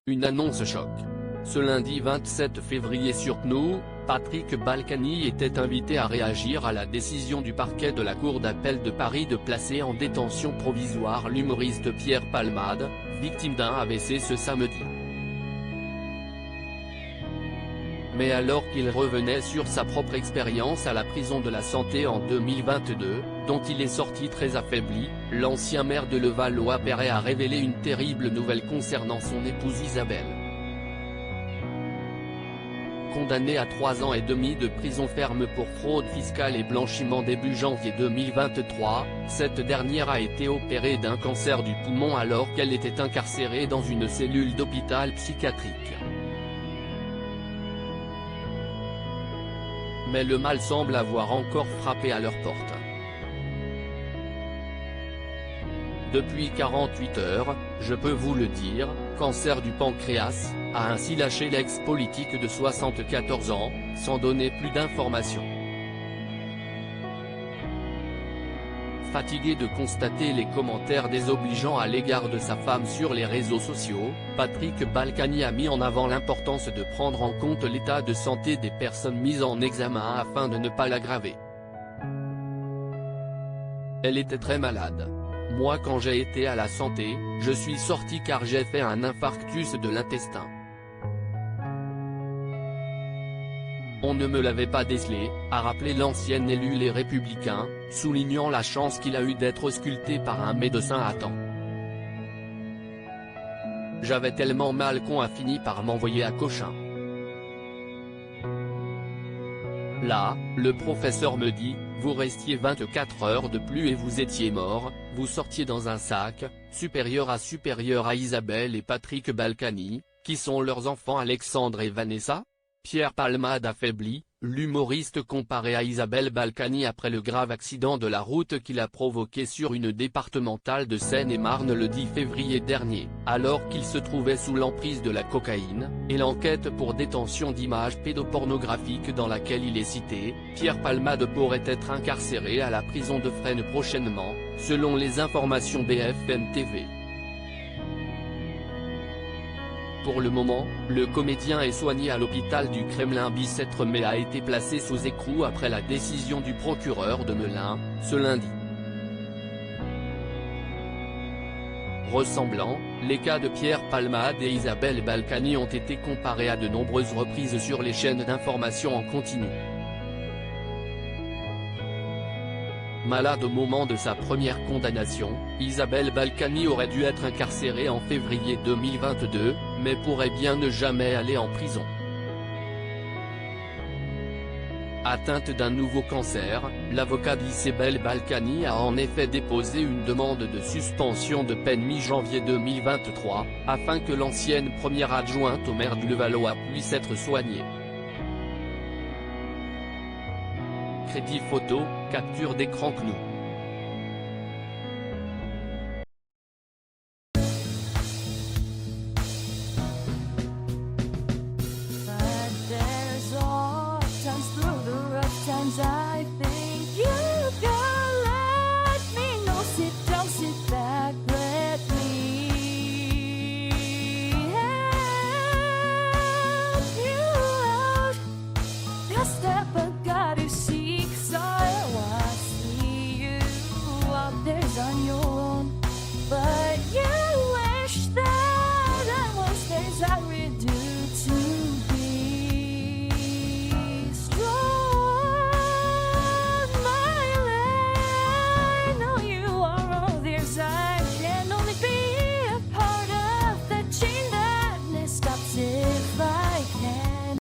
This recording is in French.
Une annonce choc. Ce lundi 27 février sur CNews, Patrick Balkany était invité à réagir à la décision du parquet de la Cour d'appel de Paris de placer en détention provisoire l'humoriste Pierre Palmade, victime d'un AVC ce samedi. Mais alors qu'il revenait sur sa propre expérience à la prison de la Santé en 2022, dont il est sorti très affaibli, l'ancien maire de Levallois-Perret a révélé une terrible nouvelle concernant son épouse Isabelle. Condamnée à 3 ans et demi de prison ferme pour fraude fiscale et blanchiment début janvier 2023, cette dernière a été opérée d'un cancer du poumon alors qu'elle était incarcérée dans une cellule d'hôpital psychiatrique. Mais le mal semble avoir encore frappé à leur porte. Depuis 48 heures, je peux vous le dire, cancer du pancréas, a ainsi lâché l'ex-politique de 74 ans, sans donner plus d'informations. Fatigué de constater les commentaires désobligeants à l'égard de sa femme sur les réseaux sociaux, Patrick Balkany a mis en avant l'importance de prendre en compte l'état de santé des personnes mises en examen afin de ne pas l'aggraver. Elle était très malade. Moi quand j'ai été à la santé, je suis sorti car j'ai fait un infarctus de l'intestin. On ne me l'avait pas décelé, a rappelé l'ancien élu Les Républicains, soulignant la chance qu'il a eue d'être ausculté par un médecin à temps. J'avais tellement mal qu'on a fini par m'envoyer à Cochin. Là, le professeur me dit, vous restiez 24 heures de plus et vous étiez mort, vous sortiez dans un sac, supérieur à Isabelle et Patrick Balkany, qui sont leurs enfants Alexandre et Vanessa. Pierre Palmade affaibli, l'humoriste comparé à Isabelle Balkany après le grave accident de la route qu'il a provoqué sur une départementale de Seine-et-Marne le 10 février dernier, alors qu'il se trouvait sous l'emprise de la cocaïne, et l'enquête pour détention d'images pédopornographiques dans laquelle il est cité, Pierre Palmade pourrait être incarcéré à la prison de Fresnes prochainement, selon les informations BFM TV. Pour le moment, le comédien est soigné à l'hôpital du Kremlin-Bicêtre mais a été placé sous écrou après la décision du procureur de Melun, ce lundi. Ressemblant, les cas de Pierre Palmade et Isabelle Balkany ont été comparés à de nombreuses reprises sur les chaînes d'information en continu. Malade au moment de sa première condamnation, Isabelle Balkany aurait dû être incarcérée en février 2022, mais pourrait bien ne jamais aller en prison. Atteinte d'un nouveau cancer, l'avocat d'Isabelle Balkany a en effet déposé une demande de suspension de peine mi-janvier 2023, afin que l'ancienne première adjointe au maire de Levallois puisse être soignée. Crédit photo, capture d'écran CNews.